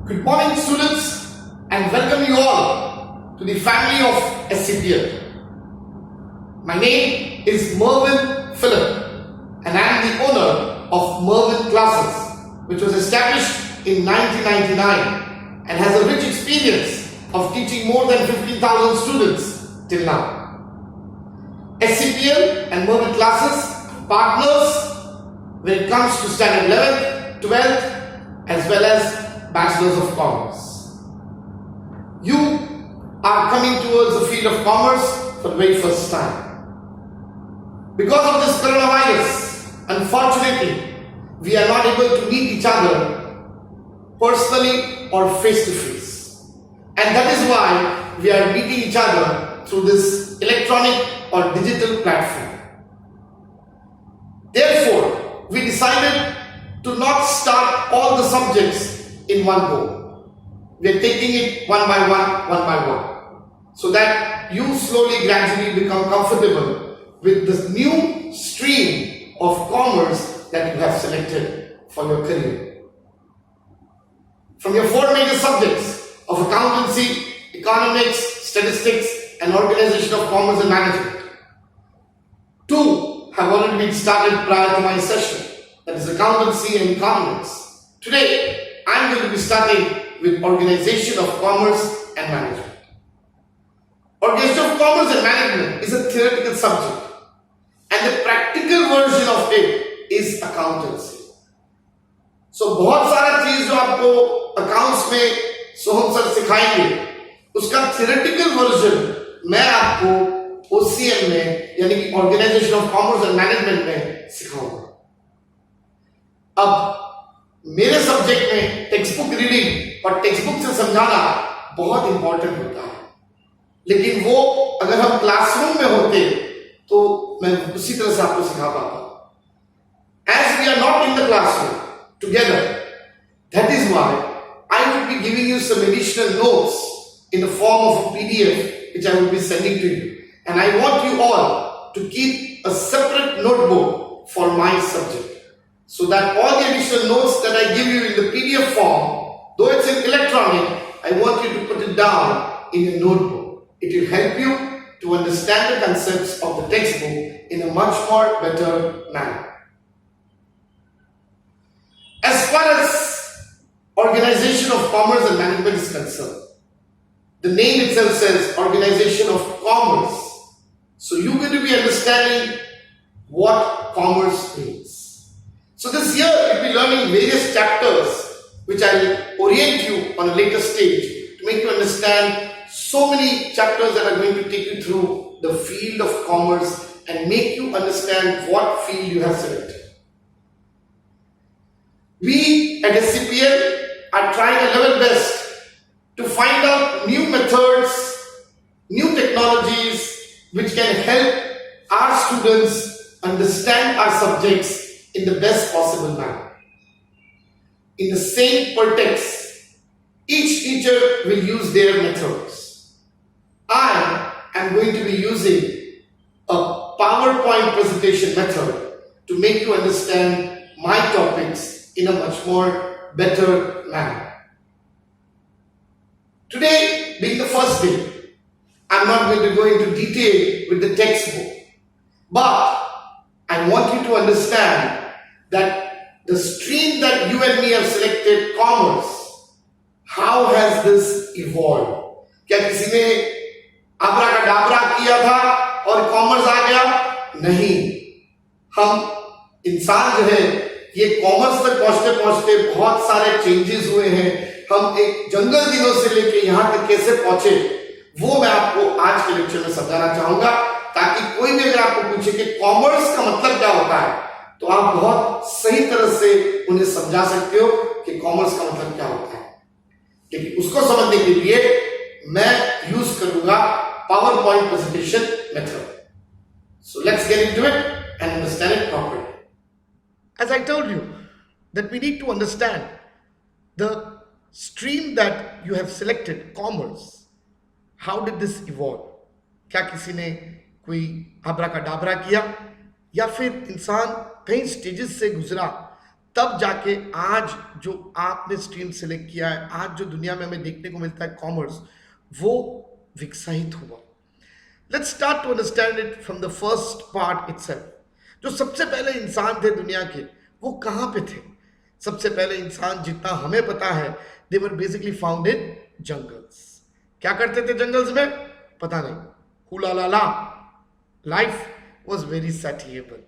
Good morning, students, and welcome you all to the family of SCPL. My name is Mervyn Philip, and I am the owner of Mervyn Classes, which was established in 1999 and has a rich experience of teaching more than 15,000 students till now. SCPL and Mervyn Classes are partners when it comes to standard 11th, 12th, as well as Bachelors of Commerce. You are coming towards the field of commerce for the very first time. Because of this coronavirus, unfortunately, we are not able to meet each other personally or face to face. And that is why we are meeting each other through this electronic or digital platform. Therefore, we decided to not start all the subjects in one go. We are taking it one by one, so that you slowly, gradually become comfortable with this new stream of commerce that you have selected for your career. From your four major subjects of accountancy, economics, statistics, and organization of commerce and management, two have already been started prior to my session, that is accountancy and economics. Today, I am going to be starting with Organization of Commerce and Management. Organization of Commerce and Management is a theoretical subject, and the practical version of it is accountancy. So बहुत सारा चीज जो आपको accounts में सोहम sir सिखाएंगे, उसका theoretical version मैं आपको OCM में यानी कि Organization of Commerce and Management में सिखाऊंगा. अब मेरे सब्जेक्ट में टेक्स्ट बुक रीडिंग और टेक्स्ट बुक से समझाना बहुत इंपॉर्टेंट होता है, लेकिन वो अगर हम क्लासरूम में होते तो मैं उसी तरह से आपको सिखा पाता. As we are not in the classroom together, that is why I will be giving you some additional notes in the form of a PDF which I will be sending to you, and I want you all to keep a separate notebook for my subject, so that all the additional notes that I give you in the PDF form, though it's in electronic, I want you to put it down in a notebook. It will help you to understand the concepts of the textbook in a much more better manner. As far as Organization of Commerce and Management is concerned, the name itself says Organization of Commerce. So you're going to be understanding what commerce means. So this year we'll be learning various chapters which I'll orient you on a later stage to make you understand so many chapters that are going to take you through the field of commerce and make you understand what field you have selected. We at SCPL are trying our level best to find out new methods, new technologies which can help our students understand our subjects in the best possible manner. In the same pretext, each teacher will use their methods. I am going to be using a PowerPoint presentation method to make you understand my topics in a much more better manner. Today being the first day, I am not going to go into detail with the textbook, but I want you to understand that the stream that you and me have selected, commerce, how has this evolved? क्या किसी ने आब्राकाडाब्रा किया था और commerce आ गया? नहीं. हम इंसान जो है ये कॉमर्स तक पहुंचते पहुंचते बहुत सारे चेंजेस हुए हैं. हम एक जंगल दिनों से लेके यहाँ तक कैसे पहुंचे, वो मैं आपको आज के लेक्चर में समझाना चाहूंगा, ताकि कोई भी अगर आपको पूछे कि कॉमर्स का मतलब क्या होता है, तो आप बहुत सही तरह से उन्हें समझा सकते हो कि कॉमर्स का मतलब क्या होता है. लेकिन उसको समझने के लिए मैं यूज करूंगा PowerPoint presentation method. So let's get into it and understand it properly. As I told you that we need to understand the stream that you have selected, commerce. How did this evolve? क्या किसी ने कोई आब्राकाडाब्रा किया या फिर इंसान कई stages से गुजरा तब जाके आज जो आपने स्ट्रीम सेलेक्ट किया है, आज जो दुनिया में हमें देखने को मिलता है कॉमर्स, वो विकसित हुआ. Let's start to understand it from the first part itself. जो सबसे पहले इंसान थे दुनिया के, वो कहाँ पे थे? सबसे पहले इंसान, जितना हमें पता है, they were basically found in jungles. क्या करते थे जंगल्स में? पता नहीं. Hula la la. Life was very satiable.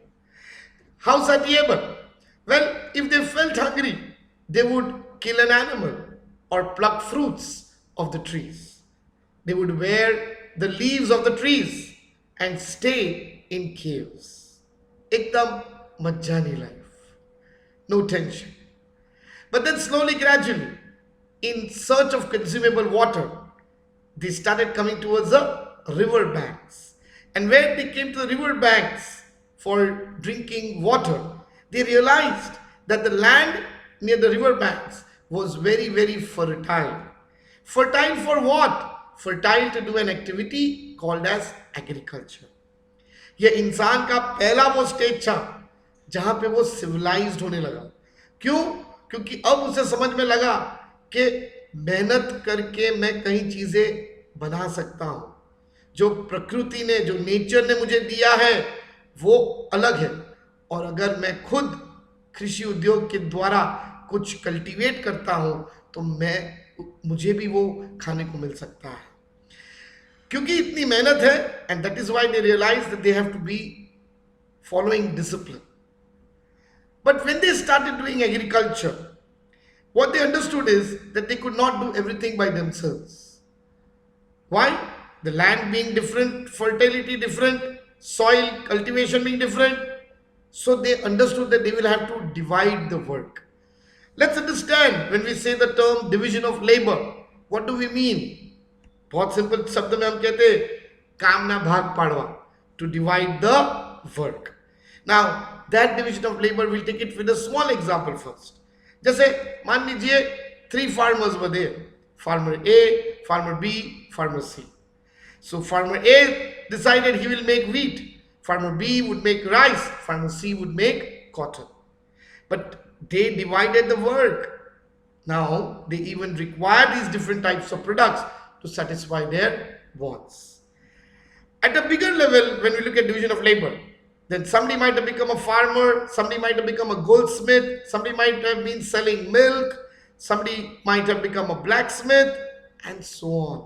How satiable? Well, if they felt hungry, they would kill an animal or pluck fruits of the trees. They would wear the leaves of the trees and stay in caves. Ekdam majjani life. No tension. But then slowly, gradually, in search of consumable water, they started coming towards the river banks. And when they came to the river banks for drinking water, they realized that the land near the river banks was very, very fertile. Fertile for what? Fertile to do an activity called as agriculture. यह इंसान का पहला वो stage था जहां पे वो civilised होने लगा. क्यों? क्योंकि अब उसे समझ में लगा कि मेहनत करके मैं कई चीजें बना सकता हूं. जो प्रकृति ने, जो नेचर ने मुझे दिया है, वो अलग है. और अगर मैं खुद कृषि उद्योग के द्वारा कुछ कल्टीवेट करता हूं तो मुझे भी वो खाने को मिल सकता है. क्योंकि इतनी मेहनत है, and that is why they realise that they have to be following discipline. But when they started doing agriculture, what they understood is that they could not do everything by themselves. Why? The land being different, fertility different, soil cultivation being different. So they understood that they will have to divide the work. Let's understand when we say the term division of labor, what do we mean? बहुत simple शब्द में हम कहते हैं काम ना भाग Padwa, to divide the work. Now that division of labor, we'll take it with a small example first. जैसे मान लीजिए 3 farmers were there, farmer A, farmer B, farmer C. So farmer A decided he will make wheat, farmer B would make rice, farmer C would make cotton. But they divided the work. Now they even require these different types of products to satisfy their wants. At a bigger level, when we look at division of labor, then somebody might have become a farmer, somebody might have become a goldsmith, somebody might have been selling milk, somebody might have become a blacksmith, and so on.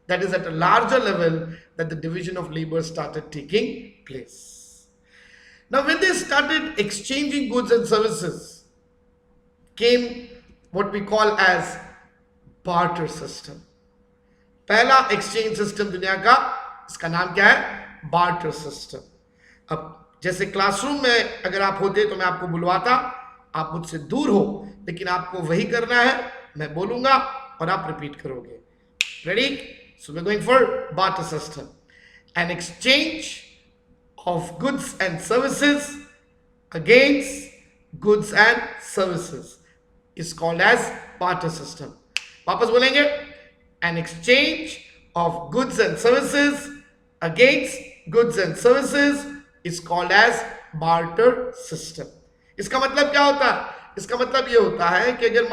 That is at a larger level that the division of labor started taking place. Now when they started exchanging goods and services, came what we call as barter system. पहला exchange system दुनिया का, इसका नाम क्या है? Barter system. अब जैसे classroom में अगर आप होते तो मैं आपको बुलवाता, आप मुझसे दूर हो, लेकिन आपको वही करना है, मैं बोलूंगा और आप रिपीट करोगे. Ready? So we are going for barter system. An exchange of goods and services against goods and services is called as barter system. वापस बोलेंगे, an exchange of goods and services against goods and services is called as barter system. इसका मतलब क्या होता है? इसका मतलब ये होता है कि अगर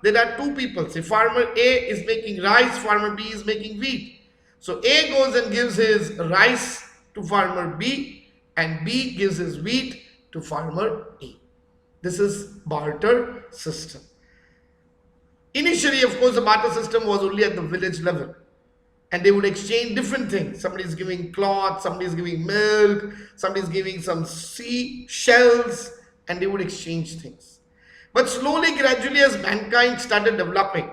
there are two people, say farmer A is making rice, farmer B is making wheat. So A goes and gives his rice to farmer B and B gives his wheat to farmer A. This is barter system. Initially, of course, the barter system was only at the village level, and they would exchange different things. Somebody is giving cloth, somebody is giving milk, somebody is giving some sea shells, and they would exchange things. But slowly, gradually, as mankind started developing,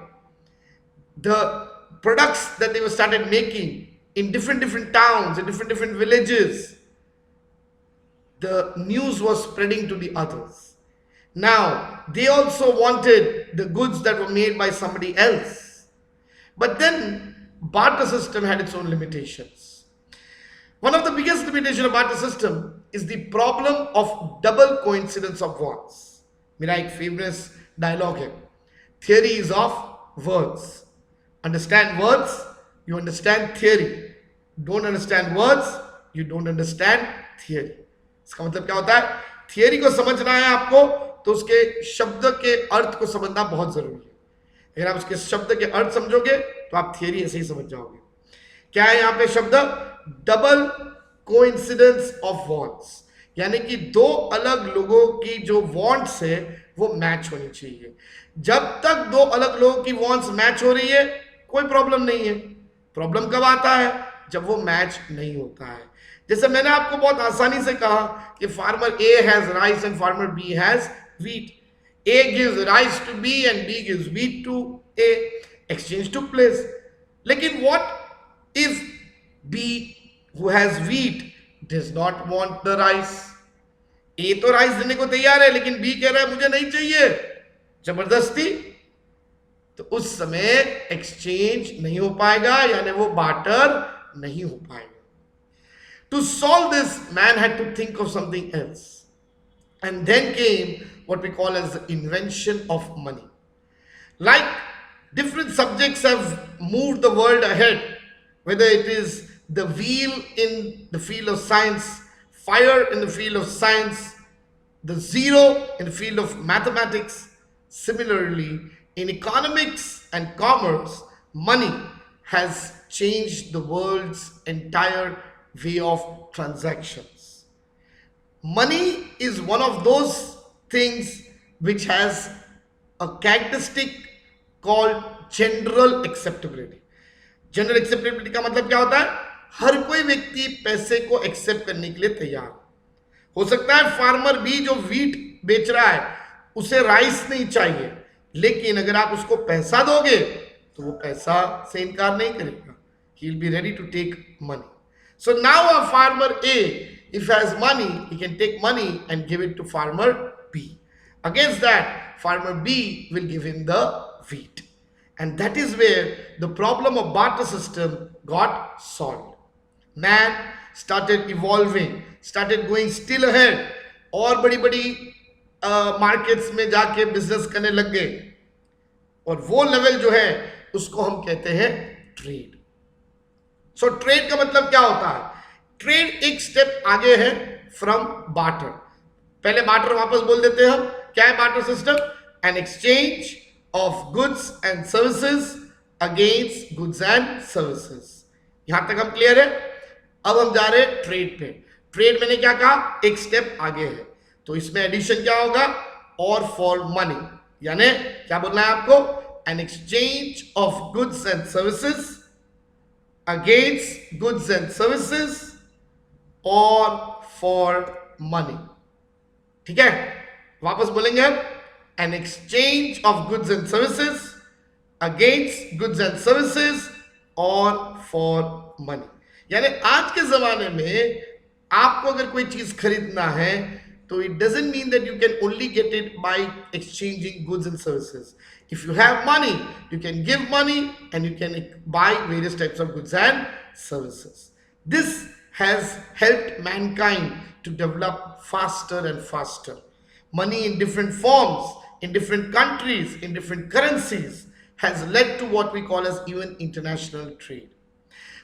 the products that they were started making in different towns, in different villages, the news was spreading to the others. Now, they also wanted the goods that were made by somebody else. But then, barter system had its own limitations. One of the biggest limitations of barter system is the problem of double coincidence of wants. मेरा एक famous dialogue है. Theory is of words. Understand words, you understand theory. Don't understand words, you don't understand theory. इसका मतलब क्या होता है? Theory को समझना है आपको, तो उसके शब्द के अर्थ को समझना बहुत जरूरी है। अगर आप उसके शब्द के अर्थ समझोगे तो आप थियरी ऐसे ही समझ जाओगे। क्या है यहाँ पे शब्द? डबल कोइंसिडेंस ऑफ वॉन्ट्स, यानी कि दो अलग लोगों की जो वॉन्ट्स है वो मैच होनी चाहिए। जब तक दो अलग लोगों की वॉन्ट्स मैच हो रही है कोई प्रॉब्लम नहीं है। प्रॉब्लम कब आता है? जब वो मैच नहीं होता है। जैसे मैंने आपको बहुत आसानी से कहा कि farmer A has rice and farmer B has wheat. A gives rice to B and B gives wheat to A. Exchange took place. लेकिन what if B who has wheat does not want the rice? A तो rice देने को तैयार है लेकिन B कह रहा है मुझे नहीं चाहिए, जबरदस्ती। तो उस समय एक्सचेंज नहीं हो पाएगा, यानी वो बार्टर नहीं हो पाएगा। To solve this, man had to think of something else. And then came what we call as the invention of money. Like different subjects have moved the world ahead, whether it is the wheel in the field of science, fire in the field of science, the zero in the field of mathematics. Similarly, in economics and commerce, money has changed the world's entire way of transactions. Money is one of those things which has a characteristic called general acceptability. General acceptability का मतलब क्या होता है? हर कोई व्यक्ति पैसे को accept करने के लिए तैयार हो सकता है। फार्मर भी जो व्हीट बेच रहा है उसे राइस नहीं चाहिए, लेकिन अगर आप उसको पैसा दोगे तो वो पैसा से इनकार नहीं करेगा। He will be ready to take money. So now a farmer A, if he has money, he can take money and give it to farmer B. Against that, farmer B will give him the wheat. And that is where the problem of barter system got solved. Man started evolving, started going still ahead, और बड़ी बड़ी markets में जाके business करने लग गए, और वो लेवल जो है उसको हम कहते हैं ट्रेड। सो ट्रेड का मतलब क्या होता है? ट्रेड एक स्टेप आगे है फ्रॉम बार्टर। पहले बार्टर वापस बोल देते हैं हम। क्या है barter system? An exchange of goods and services against goods and services. यहां तक हम क्लियर है? अब हम जा रहे हैं ट्रेड पे। ट्रेड मैंने क्या कहा? एक स्टेप आगे है, तो इसमें एडिशन क्या होगा? और फॉर मनी, यानी क्या बोलना है आपको? N exchange of goods and services against goods and services और फॉर मनी। ठीक है, वापस बोलेंगे हम। N exchange of goods and services against goods and services और फॉर मनी। यानी आज के जमाने में आपको अगर कोई चीज खरीदना है तो it doesn't mean that you can only get it by exchanging goods and services. If you have money you can give money and you can by various types of goods and services. This has helped mankind to develop faster and faster. Money in different forms, in different countries, in different currencies has led to what we call as even international trade.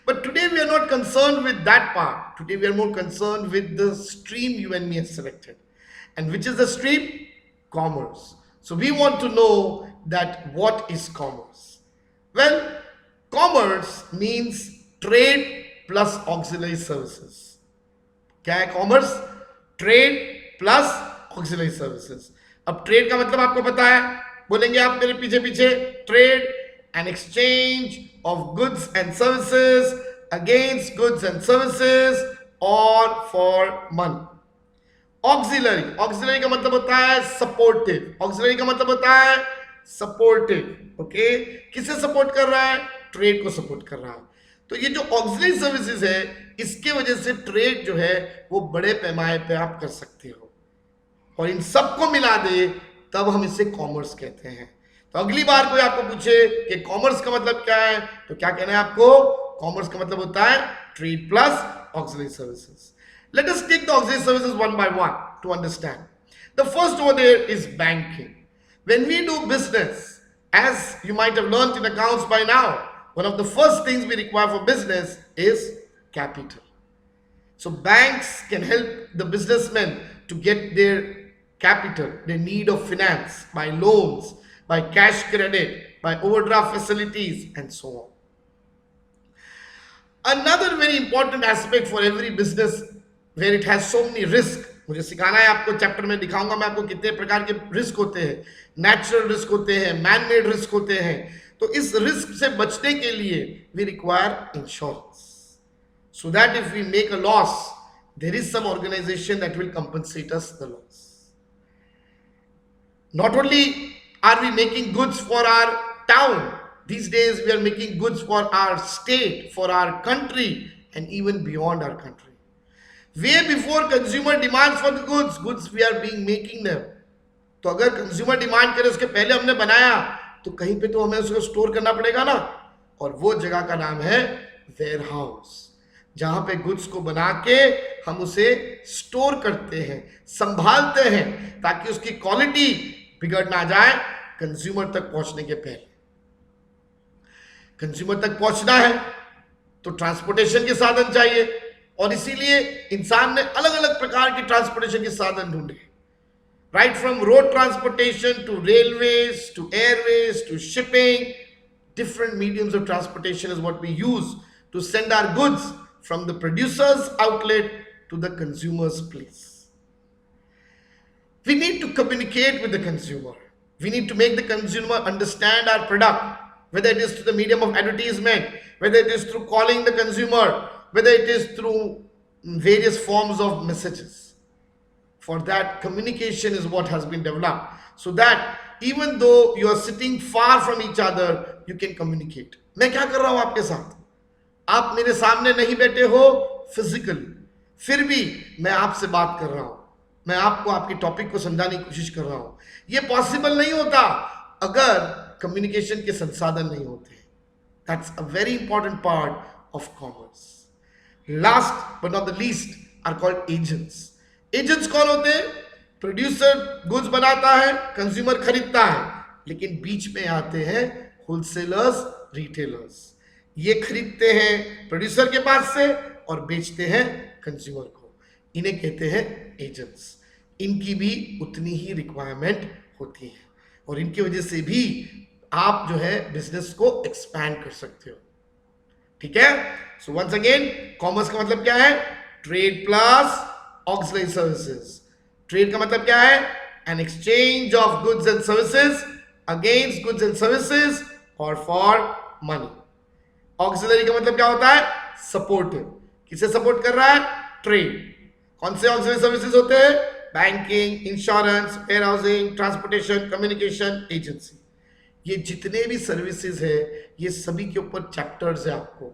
But today we are not concerned with that part. Today we are more concerned with the stream you and me have selected. And which is the stream? Commerce. So we want to know that what is commerce? Well, commerce means trade plus auxiliary services. क्या है commerce? Trade plus auxiliary services. अब trade का मतलब आपको पता है, बोलेंगे आप मेरे पीछे पीछे। Trade N exchange of goods and services against goods and services और फॉर मनी। ऑक्सिलरी, ऑक्सिलरी का मतलब होता है सपोर्टिव। ऑक्सिलरी का मतलब होता है सपोर्टिव। ओके, किसे सपोर्ट कर रहा है? ट्रेड को सपोर्ट कर रहा है। तो ये जो ऑक्सिलरी सर्विसेज है, इसके वजह से ट्रेड जो है वो बड़े पैमाने पे आप कर सकते हो, और इन सबको मिला दे तब हम इसे कॉमर्स कहते हैं। तो अगली बार कोई आपको पूछे कि कॉमर्स का मतलब क्या है, तो क्या कहना है आपको? कॉमर्स का मतलब होता है trade plus auxiliary services. Let us take the auxiliary services one by one to understand. The first over there is banking. When we do business, as you might have learned in accounts by now, one of the first things we require for business is capital. So banks can help the businessmen to get their capital, their need of finance, by loans, by cash credit, by overdraft facilities, and so on. Another very important aspect for every business where it has so many risk, मुझे सिखाना है आपको, chapter में दिखाऊंगा मैं आपको कितने प्रकार के रिस्क होते हैं, नेचुरल रिस्क होते हैं, मैन मेड रिस्क होते हैं. तो इस रिस्क से बचने के लिए we require insurance, so that if we make a loss, there is some organization that will compensate us the loss. Not only are we making goods for our town, these days we are making goods for our state, for our country, and even beyond our country. Way before consumer demands for the goods we are making them. तो अगर consumer demand करे उसके पहले हमने बनाया तो कहीं पे तो हमें उसको स्टोर करना पड़ेगा ना, और वो जगह का नाम है वेयर हाउस, जहां पे गुड्स को बना के हम उसे स्टोर करते हैं, संभालते हैं, ताकि उसकी क्वालिटी बिगड़ ना जाए कंज्यूमर तक पहुंचने के पहले. कंज्यूमर तक पहुंचना है तो ट्रांसपोर्टेशन के साधन चाहिए, और इसीलिए इंसान ने अलग अलग प्रकार के ट्रांसपोर्टेशन के साधन ढूंढे. Right from road transportation to railways to airways to shipping, different mediums of transportation is what we use to send our goods from the producer's outlet to the consumer's place. We need to communicate with the consumer. We need to make the consumer understand our product, whether it is through the medium of advertisement, whether it is through calling the consumer, whether it is through various forms of messages. For that, communication is what has been developed, so that even though you are sitting far from each other, you can communicate. मैं क्या कर रहा हूं आपके साथ, आप मेरे सामने नहीं बैठे हो फिजिकली, फिर भी मैं आपसे बात कर रहा हूं, मैं आपको आपके टॉपिक को समझाने की कोशिश कर रहा हूं. ये पॉसिबल नहीं होता अगर कम्युनिकेशन के संसाधन नहीं होते. That's a very important part of commerce. Last but not the least are called agents. Agents कौन होते हैं? प्रोड्यूसर गुड्स बनाता है, कंज्यूमर खरीदता है, लेकिन बीच में आते हैं होलसेलर्स, रिटेलर्स. ये खरीदते हैं प्रोड्यूसर के पास से और बेचते हैं कंज्यूमर को. इन्हें कहते हैं एजेंट्स. इनकी भी उतनी ही रिक्वायरमेंट होती है, और इनकी वजह से भी आप जो है बिजनेस को एक्सपैंड कर सकते हो. ठीक है? सो वंस अगेन, कॉमर्स का मतलब क्या है? Trade plus auxiliary services. Trade का मतलब क्या है? an exchange of goods and services against goods and services or for money. auxiliary का मतलब क्या होता है? सपोर्टिव. किसे सपोर्ट कर रहा है? ट्रेड. कौन से auxiliary services होते हैं? Banking, insurance, warehousing, transportation, communication, agency. ये जितने भी सर्विसेज है, ये सभी के ऊपर चैप्टर्स है. आपको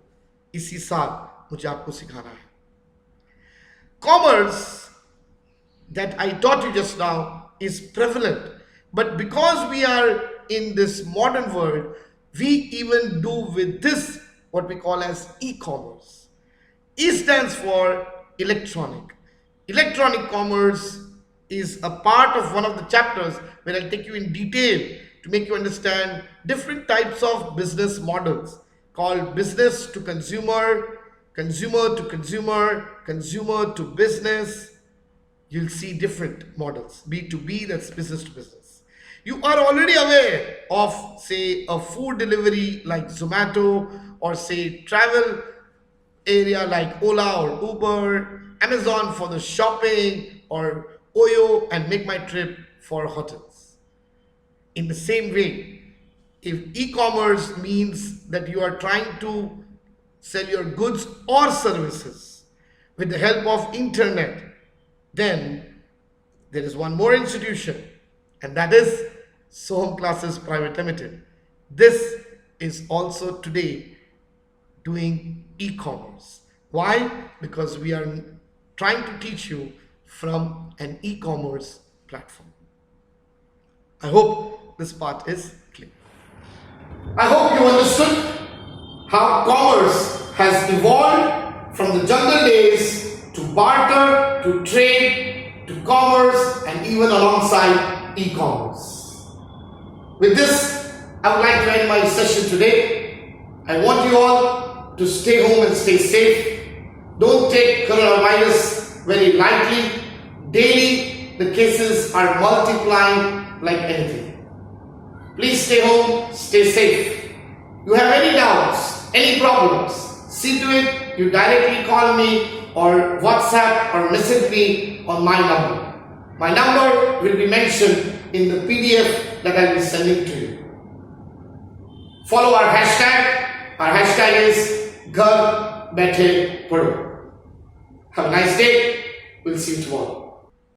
इसी साल मुझे आपको सिखाना है. Commerce that I taught you just now is prevalent, but because we are in this modern world, we even do with this what we call as e-commerce. E stands for electronic. Electronic commerce is a part of one of the chapters where I'll take you in detail to make you understand different types of business models called business to consumer, consumer to consumer, consumer to business. You'll see different models. B2B, that's business to business. You are already aware of, say, a food delivery like Zomato, or say travel area like Ola or Uber, Amazon for the shopping, or Oyo and Make My Trip for hotels. In the same way, if e-commerce means that you are trying to sell your goods or services with the help of internet, then there is one more institution, and that is Soham Classes Private Limited. This is also today doing e-commerce. Why? Because we are trying to teach you from an e-commerce platform. I hope this part is clear. I hope you understood how commerce has evolved from the jungle days to barter, to trade, to commerce, and even alongside e-commerce. With this, I would like to end my session today. I want you all to stay home and stay safe. Don't take coronavirus very lightly. Daily, the cases are multiplying like anything. Please stay home, stay safe. You have any doubts, any problems, see to it you directly call me or WhatsApp or message me on my number. My number will be mentioned in the PDF that I will be sending to you. Follow our hashtag. Our hashtag is Ghar Baithe Padho. Have a nice day. We'll see you tomorrow.